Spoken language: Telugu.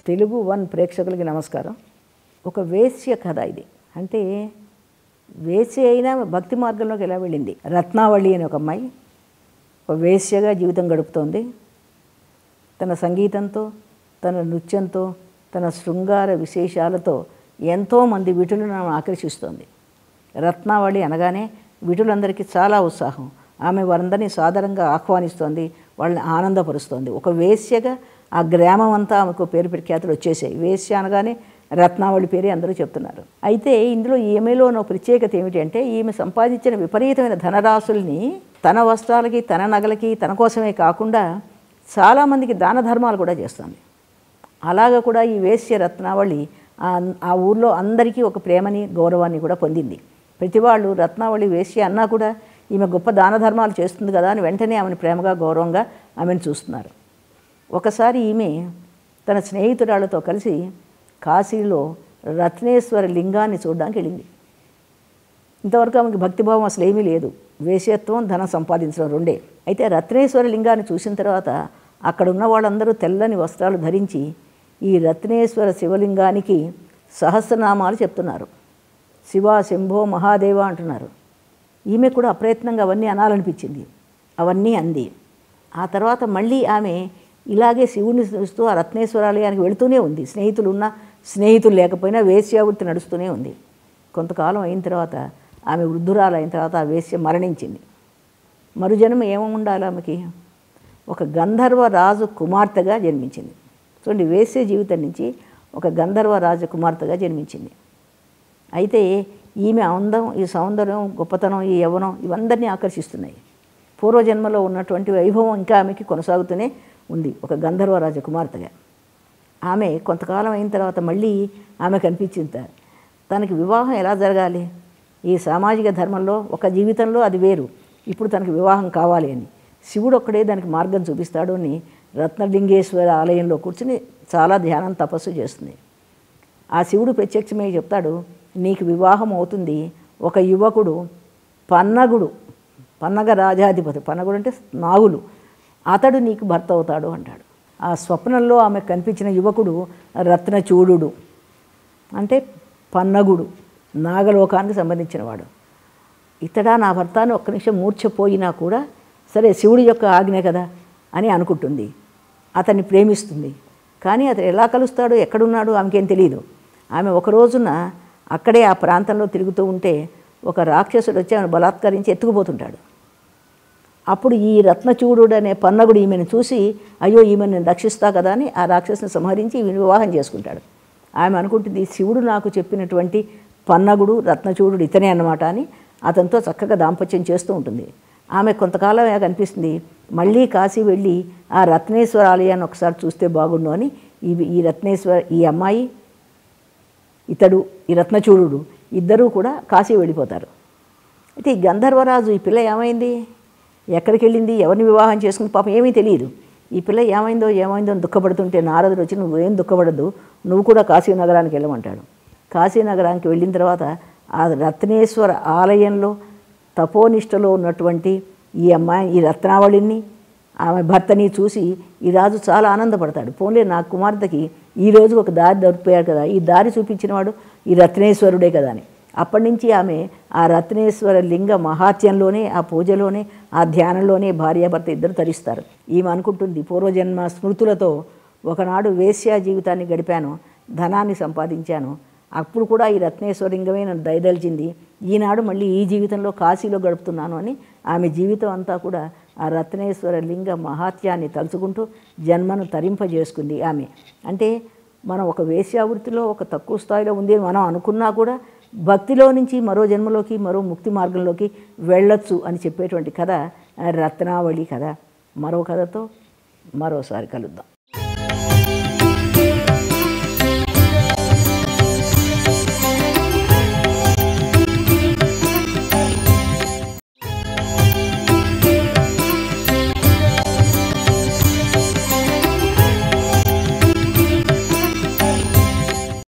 తెలుగు వన్ ప్రేక్షకులకి నమస్కారం. ఒక వేశ్య కథ ఇది. అంటే వేశ్య అయినా భక్తి మార్గంలోకి ఎలా వెళ్ళింది. రత్నావళి అనే ఒక అమ్మాయి ఒక వేశ్యగా జీవితం గడుపుతోంది. తన సంగీతంతో, తన నృత్యంతో, తన శృంగార విశేషాలతో ఎంతోమంది విటులను ఆకర్షిస్తోంది. రత్నావళి అనగానే విటులందరికీ చాలా ఉత్సాహం. ఆమె వారందరినీ సాదరంగా ఆహ్వానిస్తోంది, వాళ్ళని ఆనందపరుస్తోంది. ఒక వేశ్యగా ఆ గ్రామం అంతా ఆమెకు పేరు ప్రఖ్యాతులు వచ్చేసాయి. వేశ్య అనగానే రత్నావళి పేరే అందరూ చెప్తున్నారు. అయితే ఇందులో ఈమెలో ఉన్న ప్రత్యేకత ఏమిటి అంటే, ఈమె సంపాదించిన విపరీతమైన ధనరాశుల్ని తన వస్త్రాలకి, తన నగలకి, తన కోసమే కాకుండా చాలామందికి దాన ధర్మాలు కూడా చేస్తుంది. అలాగా కూడా ఈ వేశ్య రత్నావళి ఆ ఊర్లో అందరికీ ఒక ప్రేమని, గౌరవాన్ని కూడా పొందింది. ప్రతి వాళ్ళు రత్నావళి వేశ్య అన్నా కూడా ఈమె గొప్ప దాన ధర్మాలు చేస్తుంది కదా అని వెంటనే ఆమెను ప్రేమగా, గౌరవంగా ఆమెను చూస్తున్నారు. ఒకసారి ఈమె తన స్నేహితురాలతో కలిసి కాశీలో రత్నేశ్వర లింగాన్ని చూడడానికి వెళ్ళింది. ఇంతవరకు ఆమెకి భక్తిభావం అసలు ఏమీ లేదు. వేశ్యత్వం, ధనం సంపాదించడం రెండే. అయితే రత్నేశ్వర లింగాన్ని చూసిన తర్వాత అక్కడ ఉన్న వాళ్ళందరూ తెల్లని వస్త్రాలు ధరించి ఈ రత్నేశ్వర శివలింగానికి సహస్రనామాలు చెప్తున్నారు. శివ, శంభో, మహాదేవ అంటున్నారు. ఈమె కూడా అప్రయత్నంగా అవన్నీ అనాలనిపించింది. అవన్నీ అంది. ఆ తర్వాత మళ్ళీ ఆమె ఇలాగే శివుడిని చూస్తూ ఆ రత్నేశ్వరాలయానికి వెళుతూనే ఉంది. స్నేహితులు ఉన్నా, స్నేహితులు లేకపోయినా వేశ్యావృత్తి నడుస్తూనే ఉంది. కొంతకాలం అయిన తర్వాత ఆమె వృద్ధురాలైన తర్వాత ఆ వేశ్య మరణించింది. మరుజన్మ ఏముండాలి ఆమెకి? ఒక గంధర్వ రాజు కుమార్తెగా జన్మించింది. చూడండి, వేశ్య జీవితం నుంచి ఒక గంధర్వ రాజు కుమార్తెగా జన్మించింది. అయితే ఈమె అందం, ఈ సౌందర్యం, గొప్పతనం, ఈ యవ్వనం ఇవందరినీ ఆకర్షిస్తున్నాయి. పూర్వజన్మలో ఉన్నటువంటి వైభవం ఇంకా ఆమెకి కొనసాగుతూనే ఉంది, ఒక గంధర్వ రాజ కుమార్తెగా. ఆమె కొంతకాలం అయిన తర్వాత మళ్ళీ ఆమె కనిపించింది. తనకి వివాహం ఎలా జరగాలి, ఈ సామాజిక ధర్మంలో ఒక జీవితంలో అది వేరు, ఇప్పుడు తనకు వివాహం కావాలి అని శివుడు ఒక్కడే దానికి మార్గం చూపిస్తాడు అని రత్నలింగేశ్వర ఆలయంలో కూర్చుని చాలా ధ్యానం, తపస్సు చేస్తుంది. ఆ శివుడు ప్రత్యక్షమై చెప్తాడు, నీకు వివాహం అవుతుంది. ఒక యువకుడు పన్నగుడు, పన్నగ రాజాధిపతి, పన్నగుడు అంటే నాగులు, అతడు నీకు భర్త అవుతాడు అంటాడు. ఆ స్వప్నంలో ఆమె కనిపించిన యువకుడు రత్నచూడు, అంటే పన్నగుడు, నాగలోకానికి సంబంధించినవాడు. ఇతడా నా భర్త అని ఒక్క నిమిషం మూర్ఛపోయినా కూడా సరే శివుడి యొక్క ఆజ్ఞ కదా అని అనుకుంటుంది. అతన్ని ప్రేమిస్తుంది. కానీ అతను ఎలా కలుస్తాడో, ఎక్కడున్నాడో ఆమెకేం తెలియదు. ఆమె ఒక రోజున అక్కడే ఆ ప్రాంతంలో తిరుగుతూ ఉంటే ఒక రాక్షసుడు వచ్చి ఆమెను బలాత్కరించి ఎత్తుకుపోతుంటాడు. అప్పుడు ఈ రత్నచూడు అనే పన్నగుడు ఈమెను చూసి, అయ్యో ఈమెను నేను రక్షిస్తా కదా అని ఆ రాక్షసుని సంహరించి ఈమెను వివాహం చేసుకుంటాడు. ఆమె అనుకుంటుంది, శివుడు నాకు చెప్పినటువంటి పన్నగుడు, రత్నచూడు ఇతనే అన్నమాట అని అతనితో చక్కగా దాంపత్యం చేస్తూ ఉంటుంది. ఆమె కొంతకాలం కనిపిస్తుంది. మళ్ళీ కాశీ వెళ్ళి ఆ రత్నేశ్వర ఆలయాన్ని ఒకసారి చూస్తే బాగుండు అని ఈ అమ్మాయి, ఇతడు, ఈ రత్నచూడు ఇద్దరూ కూడా కాశీ వెళ్ళిపోతారు. అయితే ఈ గంధర్వరాజు, ఈ పిల్ల ఏమైంది, ఎక్కడికి వెళ్ళింది, ఎవరిని వివాహం చేసుకుని, పాపం ఏమీ తెలియదు. ఈ పిల్ల ఏమైందో అని దుఃఖపడుతుంటే నారదుడు వచ్చి, నువ్వేం దుఃఖపడద్దు, నువ్వు కూడా కాశీ నగరానికి వెళ్ళమంటాడు. కాశీ నగరానికి వెళ్ళిన తర్వాత ఆ రత్నేశ్వర ఆలయంలో తపోనిష్టలో ఉన్నటువంటి ఈ అమ్మాయి, ఈ రత్నావళిని, ఆమె భర్తని చూసి ఈ రాజు చాలా ఆనందపడతాడు. పోన్లే, నా కుమార్తెకి ఈరోజు ఒక దారి దొరికిపోయాడు కదా, ఈ దారి చూపించినవాడు ఈ రత్నేశ్వరుడే కదా అని. అప్పటి నుంచి ఆమె ఆ రత్నేశ్వర లింగ మహాత్యంలోనే, ఆ పూజలోనే, ఆ ధ్యానంలోనే భార్యాభర్త ఇద్దరు తరిస్తారు. ఈమె అనుకుంటుంది, పూర్వజన్మ స్మృతులతో ఒకనాడు వేశ్యా జీవితాన్ని గడిపాను, ధనాన్ని సంపాదించాను, అప్పుడు కూడా ఈ రత్నేశ్వర లింగమే నన్ను దయదలిచింది, ఈనాడు మళ్ళీ ఈ జీవితంలో కాశీలో గడుపుతున్నాను అని ఆమె జీవితం అంతా కూడా ఆ రత్నేశ్వర లింగ మహాత్యాన్ని తలుచుకుంటూ జన్మను తరింపజేసుకుంది ఆమె. అంటే మనం ఒక వేశ్యావృత్తిలో ఒక తక్కువ స్థాయిలో ఉంది అని మనం అనుకున్నా కూడా భక్తిలో నుంచి మరో జన్మలోకి, మరో ముక్తి మార్గంలోకి వెళ్ళొచ్చు అని చెప్పేటువంటి కథ రత్నావళి కథ. మరో కథతో మరోసారి కలుద్దాం.